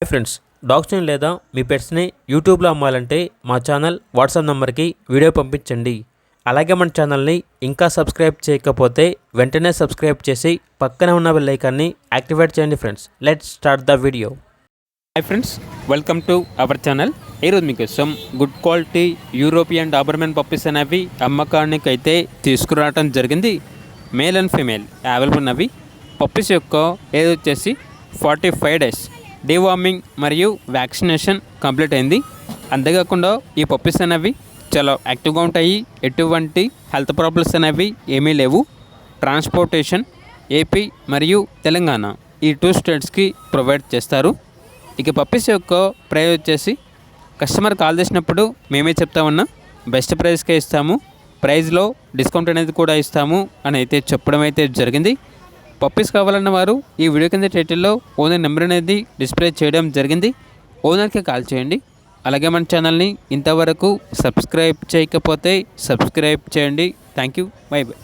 Hi friends, డాగ్స్ని లేదా మీ పెట్స్ని యూట్యూబ్లో అమ్మాలంటే మా ఛానల్ వాట్సాప్ నెంబర్కి వీడియో పంపించండి. అలాగే మన ఛానల్ని ఇంకా సబ్స్క్రైబ్ చేయకపోతే వెంటనే సబ్స్క్రైబ్ చేసి పక్కనే ఉన్న బెల్ ఐకాన్ని యాక్టివేట్ చేయండి. Friends, let's start the video. Hi friends, welcome to our channel. ఈరోజు మీకోసం good quality European Doberman puppies అనేవి అమ్మకానికి అయితే తీసుకురావడం జరిగింది. మేల్ అండ్ ఫీమేల్ అవైలబుల్ ఉన్నవి. పప్పీస్ యొక్క ఏజ్ వచ్చేసి 45 డేస్. డీవార్మింగ్ మరియు వ్యాక్సినేషన్ కంప్లీట్ అయింది. అంతేకాకుండా ఈ పప్పీస్ అనేవి చాలా యాక్టివ్గా ఉంటాయి. ఎటువంటి హెల్త్ ప్రాబ్లమ్స్ అనేవి ఏమీ లేవు. ట్రాన్స్పోర్టేషన్ ఏపీ మరియు తెలంగాణ ఈ 2 స్టేట్స్కి ప్రొవైడ్ చేస్తారు. ఇక పప్పీస్ యొక్క ప్రైస్ వచ్చేసి కస్టమర్ కాల్ చేసినప్పుడు మేమే చెప్తామన్నా బెస్ట్ ప్రైస్కే ఇస్తాము, ప్రైస్లో డిస్కౌంట్ అనేది కూడా ఇస్తాము అని అయితే చెప్పడం అయితే జరిగింది. పప్పీస్ కావాలన్న వారు ఈ వీడియో కింద టైటిల్లో ఓనర్ నెంబర్ అనేది డిస్ప్లే చేయడం జరిగింది. ఓనర్కి కాల్ చేయండి. అలాగే మన ఛానల్ని ఇంతవరకు సబ్స్క్రైబ్ చేయకపోతే సబ్స్క్రైబ్ చేయండి. Thank you. By by.